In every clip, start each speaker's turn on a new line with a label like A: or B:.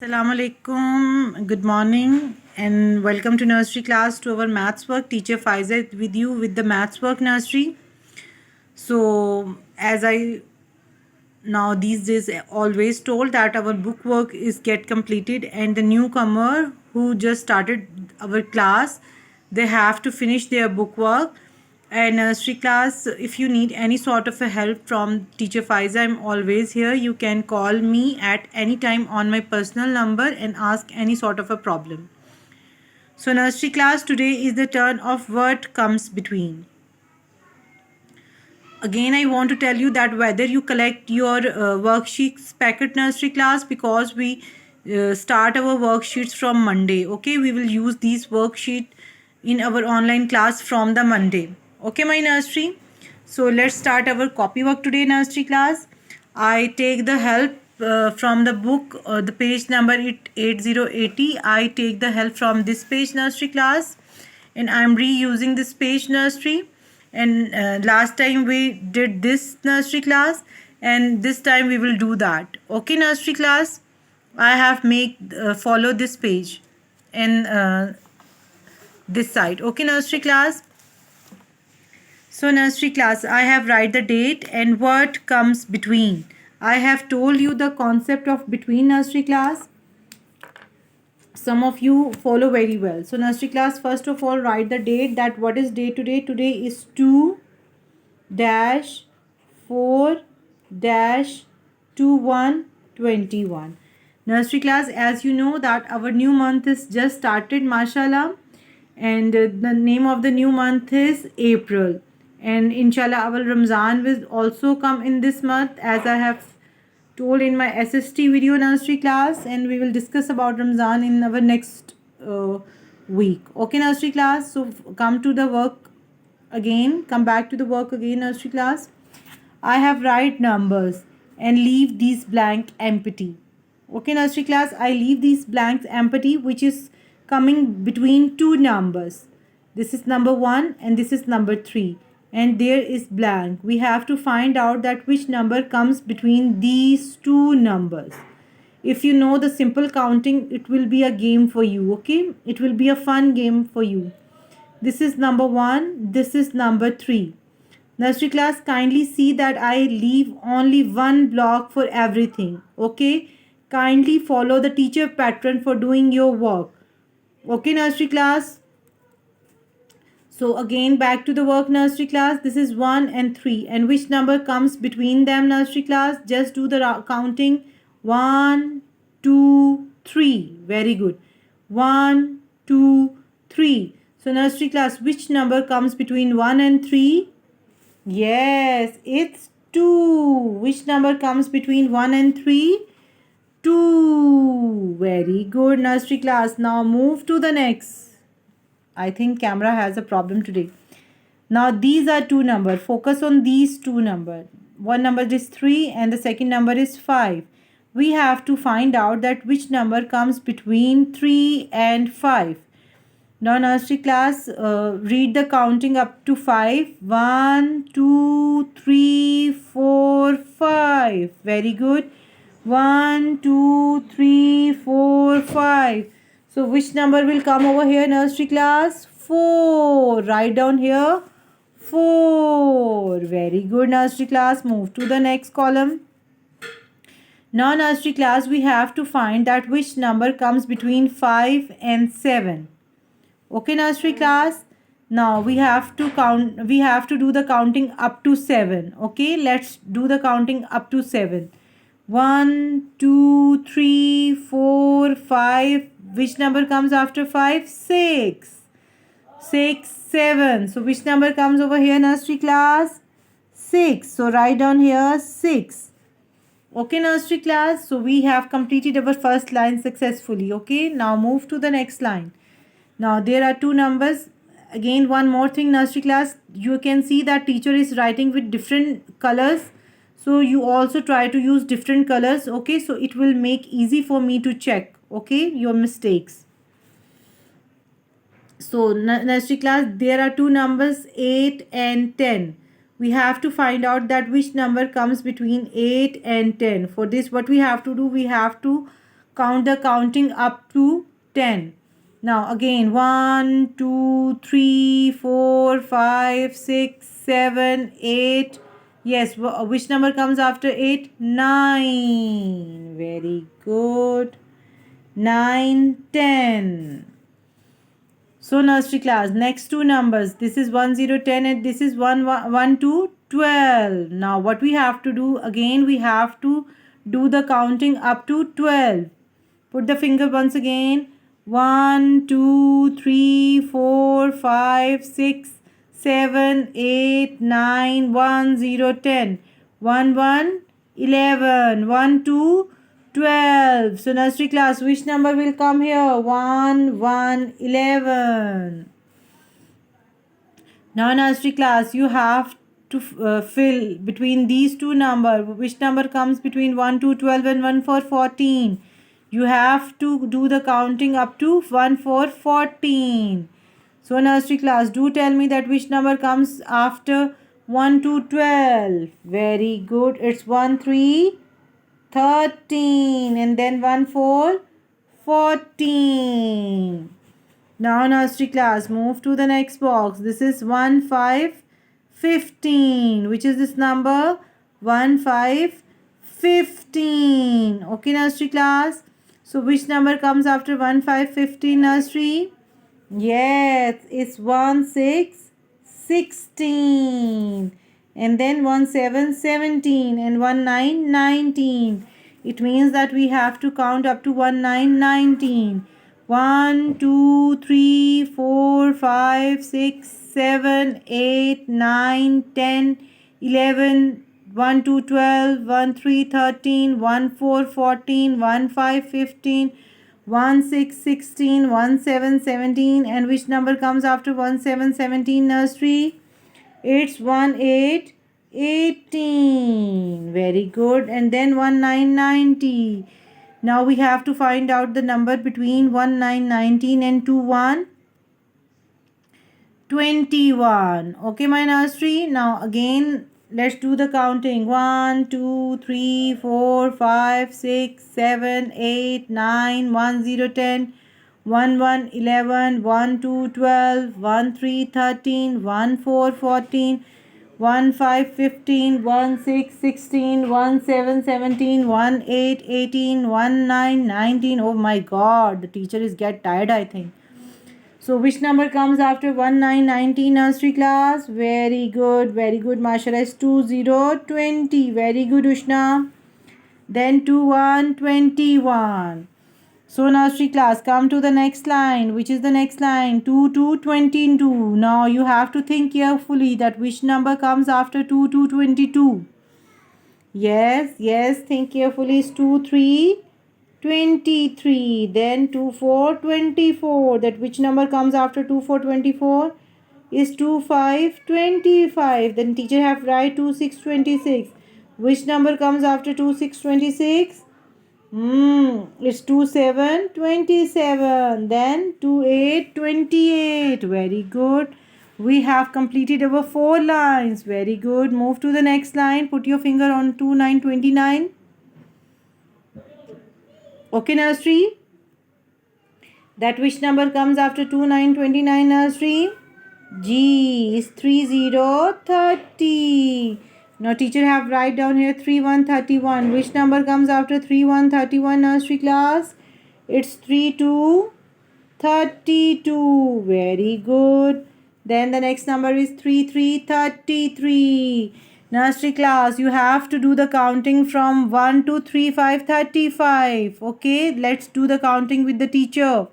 A: Assalamu alaikum. Good morning and welcome to nursery class to our maths work. Teacher Faiza with you with the maths work nursery. So as I now these days always told that our book work is get completed and the newcomer who just started our class, they have to finish their book work. And nursery class, if you need any sort of a help from teacher Faiza, I'm always here. You can call me at any time on my personal number and ask any sort of a problem. So nursery class, today is the turn of word comes between. Again, I want to tell you that whether you collect your worksheets packet nursery class, because we start our worksheets from Monday. Okay, we will use these worksheet in our online class from the Monday. Okay, my nursery. So let's start our copy work today nursery class. I take the help from the book, the page number 8080. I take the help from this page nursery class, and I'm reusing this page nursery. And last time we did this nursery class, and this time we will do that. Okay, nursery class, I have make follow this page and this side. Okay, nursery class. So nursery class, I have write the date and what comes between. I have told you the concept of between nursery class. Some of you follow very well. So nursery class, first of all, write the date. That what is day today? Today is 2 dash 4 dash 2121. Nursery class, as you know that our new month is just started, mashallah, and the name of the new month is April, and inshallah our Ramzan will also come in this month, as I have told in my SST video nursery class, and we will discuss about Ramzan in our next week. Okay, nursery class, so come to the work again, come back to the work again, nursery class. I have write numbers and leave these blank empty. Okay, nursery class, I leave these blanks empty, which is coming between two numbers. This is number 1 and this is number 3, and there is blank. We have to find out that which number comes between these two numbers. If you know the simple counting, it will be a game for you. Okay, it will be a fun game for you. This is number 1, this is number 3. Nursery class, kindly see that I leave only one block for everything. Okay, kindly follow the teacher pattern for doing your work. Okay, nursery class. So again, back to the work, nursery class. This is 1 and 3, and which number comes between them, nursery class? Just do the counting. 1 2 3. Very good. 1 2 3. So nursery class, which number comes between 1 and 3? Yes, it's 2. Which number comes between 1 and 3? 2. Very good, nursery class. Now move to the next. I think camera has a problem today. Now these are two numbers. Focus on these two numbers. One number is 3 and the second number is 5. We have to find out that which number comes between 3 and 5. Now nursery class, read the counting up to 5. 1 2 3 4 5. Very good. 1 2 3 4 5. So which number will come over here, nursery class? 4. Write down here 4. Very good, nursery class. Move to the next column. Now nursery class, we have to find that which number comes between 5 and 7. Okay, nursery class. Now we have to count, we have to do the counting up to 7. Okay, let's do the counting up to 7. 1 2 3 4 5. Which number comes after 5? 6. 6 7. So which number comes over here, nursery class? 6. So write down here 6. Okay, nursery class. So we have completed our first line successfully. Okay, now move to the next line. Now there are two numbers. Again, one more thing, nursery class. You can see that teacher is writing with different colors. So you also try to use different colors. Okay, so it will make easy for me to check. Okay, your mistakes. So nursery class, there are two numbers 8 and 10. We have to find out that which number comes between 8 and 10. For this, what we have to do, we have to count the counting up to 10. Now again, 1, 2, 3, 4, 5, 6, 7, 8. Yes, which number comes after 8? 9. Very good. 9, 10. So nursery class, next two numbers, this is 1, 0, 10 and this is 1, 1, 2, 12. Now what we have to do, again we have to do the counting up to 12. Put the finger once again. 1, 2, 3, 4, 5, 6, 7, 8, 9, 1, 0, 10. 1, 1, 11. 1, 2, 12. So nursery class, which number will come here? 1, 1, 11. Now nursery class, you have to fill between these two numbers. Which number comes between 1 to 12 and 1 for 14? You have to do the counting up to 1 for 14. So nursery class, do tell me that which number comes after 1 to 12. Very good. It's 1, 3, 13 and then 1, 4, 14. Now nursery class, move to the next box. This is 1, 5, 15. Which is this number? 1, 5, 15. Okay nursery class. So which number comes after 1, 5, 15 nursery? Yes, it's 1, 6, 16. And then 1, 7, 17 and 1, 9, 19. It means that we have to count up to 1, 9, 19. 1, 2, 3, 4, 5, 6, 7, 8, 9, 10, 11, 1, 2, 12, 1, 3, 13, 1, 4, 14, 1, 5, 15, 1, 6, 16, 1, 7, 17. And which number comes after 1, 7, 17 nursery? It's 1, 8, 18. Very good. And then 1, 9, 90. Now we have to find out the number between 1, 9, 19 and 2, 1, 21. Okay, my nursery. Now again, let's do the counting. 1, 2, 3, 4, 5, 6, 7, 8, 9, 1, 0, 10. 1, 1, 11, 1, 2, 12, 1, 3, 13, 1, 4, 14, 1, 5, 15, 1, 6, 16, 1, 7, 17, 1, 8, 18, 1, 9, 19. Oh my God, the teacher is get tired, I think. So which number comes after 1, 9, 19 nursery class? Very good, mashallah. It's 2, 0, 20. Very good, Ushna. Then 2, 1, 21. So nursery class, come to the next line. Which is the next line? 2 to 22. Now you have to think carefully that which number comes after 2 to 22. Yes, think carefully. It's 2, 3, 23. Then 2, 4, 24. That which number comes after 2, 4, 24? Is 2, 5, 25. Then teacher have write 2, 6, 26. Which number comes after 2, 6, 26? It's 2, 7, 27. Then 2, 8, 28. Very good. We have completed our 4 lines. Very good. Move to the next line. Put your finger on 2, 9, 29. Okay, nursery. That which number comes after 2, 9, 29 nursery? G is 3, 0, 30. Now teacher have write down here 3, 1, 31. Which number comes after 3, 1, 31 nursery class? It's 3, 2, 32. Very good. Then the next number is 3, 3, 33. Nursery class, you have to do the counting from 1 to 3, 5, 35. Okay, let's do the counting with the teacher.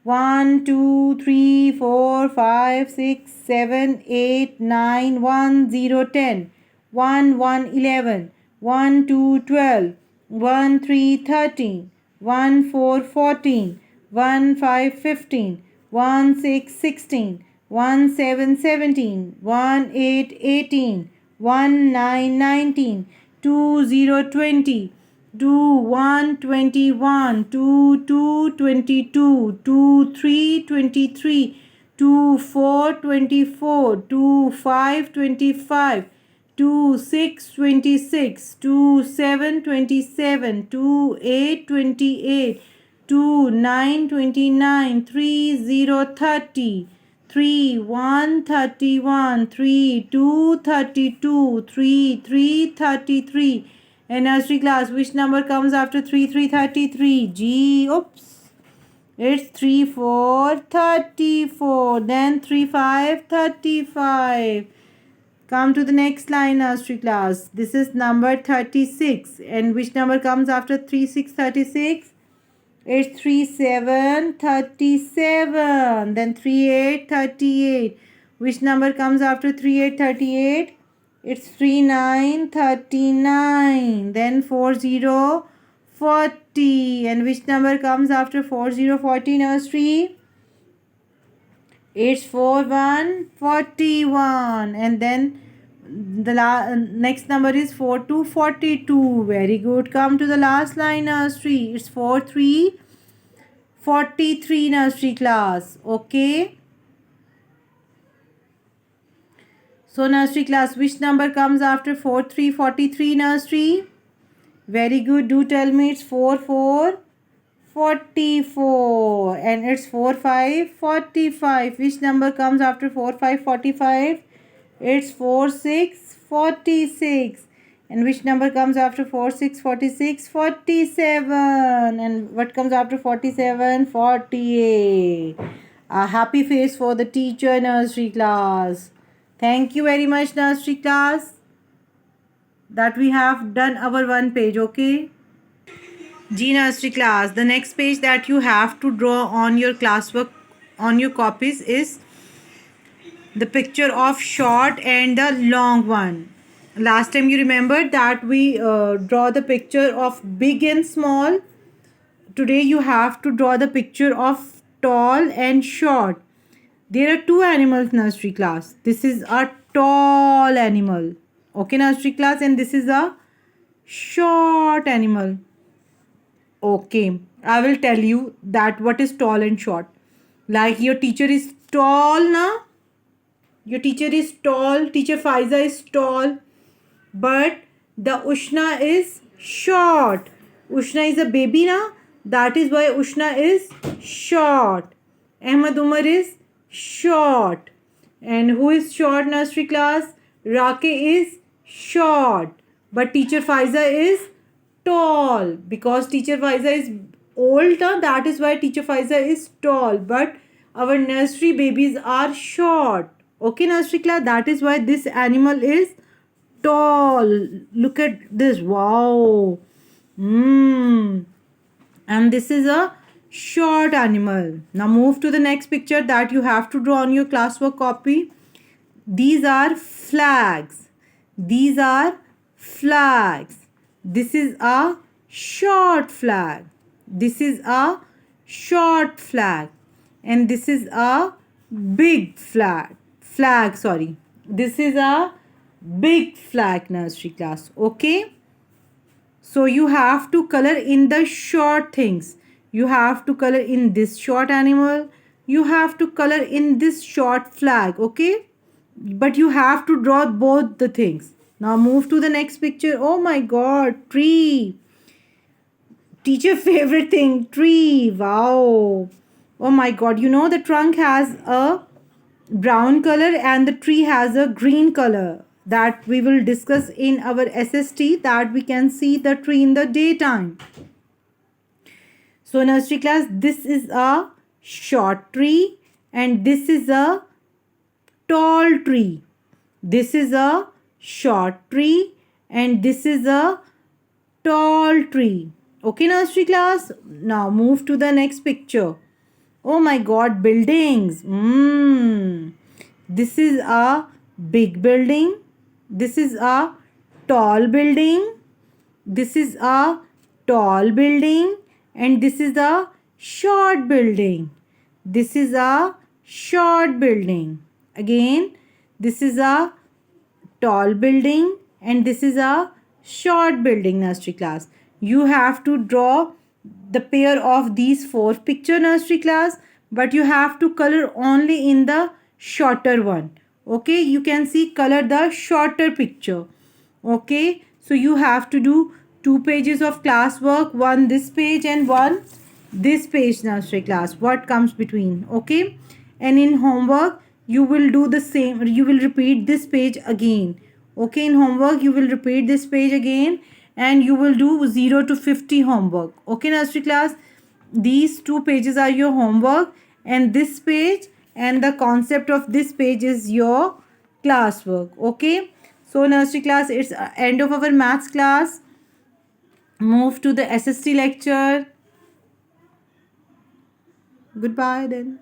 A: 1, 2, 3, 4, 5, 6, 7, 8, 9, 1, 0, 10. 1, 1, 11. 1, 2, 12. 1, 3, 13. 1, 4, 14. 1, 5, 15. 1, 6, 16. 1, 7, 17. 1, 8, 18. 1, 9, 19. 2, 0, 20. 2, 1, 21. 2, 2, 22. 2, 3, 23. 2, 4, 24. 2, 5, 25. 2 6 26, 2 7 27, 2 8 28, 2 9 29, 3 0 30, 3 1 31, 3 2 32, 3 3 33. And nursery class, which number comes after 3 3 33? G. Oops. It's 3 4 34. Then 3 5 35. Come to the next line, nursery class. This is number 36. And which number comes after 3 6 36? It's 3 7 37. Then 3 8 38. Which number comes after 3 8 38? It's 3 9 39. Then 4 0 40. And which number comes after 4 0 40, nursery? It's 4 1 41. And then the next number is 4 2 42. Very good. Come to the last line, nursery. It's 4 3 43, nursery class. Okay. So nursery class, which number comes after 4 3 43, nursery? Very good. Do tell me. It's 4 4 44. And it's 4 5 45. Which number comes after 4 5 45? It's 4 6 46. And which number comes after 4 6 46? 47. And what comes after 47? 48. A happy face for the teacher, nursery class. Thank you very much, nursery class, that we have done our one page. Okay. G, nursery class, the next page that you have to draw on your classwork on your copies is the picture of short and the long one. Last time you remembered that we draw the picture of big and small. Today you have to draw the picture of tall and short. There are two animals, nursery class. This is a tall animal. Okay, nursery class, and this is a short animal. Okay, I will tell you that what is tall and short. Like your teacher is tall, na? Your teacher is tall. Teacher Faiza is tall. But the Ushna is short. Ushna is a baby, na? That is why Ushna is short. Ahmad Umar is short. And who is short, nursery class? Rake is short. But teacher Faiza is tall. Because teacher Faiza is old, that is why teacher Faiza is tall. But our nursery babies are short. Okay, nursery class, that is why this animal is tall. Look at this. Wow. And this is a short animal. Now move to the next picture that you have to draw on your classwork copy. These are flags. These are flags. This is a short flag. This is a short flag. And this is a big flag. This is a big flag, nursery class. Okay. So you have to color in the short things. You have to color in this short animal. You have to color in this short flag. Okay. But you have to draw both the things. Now move to the next picture. Oh my God. Tree. Teacher favorite thing. Tree. Wow. Oh my God. You know the trunk has a brown color and the tree has a green color. That we will discuss in our SST, that we can see the tree in the daytime. So nursery class, this is a short tree and this is a tall tree. This is a short tree and this is a tall tree. Okay, nursery class. Now move to the next picture. Oh my God, buildings. This is a big building. This is a tall building. This is a tall building. And this is a short building. This is a short building. Again, this is a tall building. And this is a short building, nursery class. You have to draw the pair of these four picture, nursery class. But you have to color only in the shorter one. Okay, you can see color the shorter picture. Okay, so you have to do 2 pages of classwork, one this page and one this page, nursery class. What comes between? Okay, and in homework you will do the same, you will repeat this page again. Okay, in homework you will repeat this page again, and you will do 0 to 50 homework. Okay, nursery class, these 2 pages are your homework, and this page and the concept of this page is your classwork. Okay, so nursery class, it's end of our maths class. Move to the SST lecture. Goodbye then.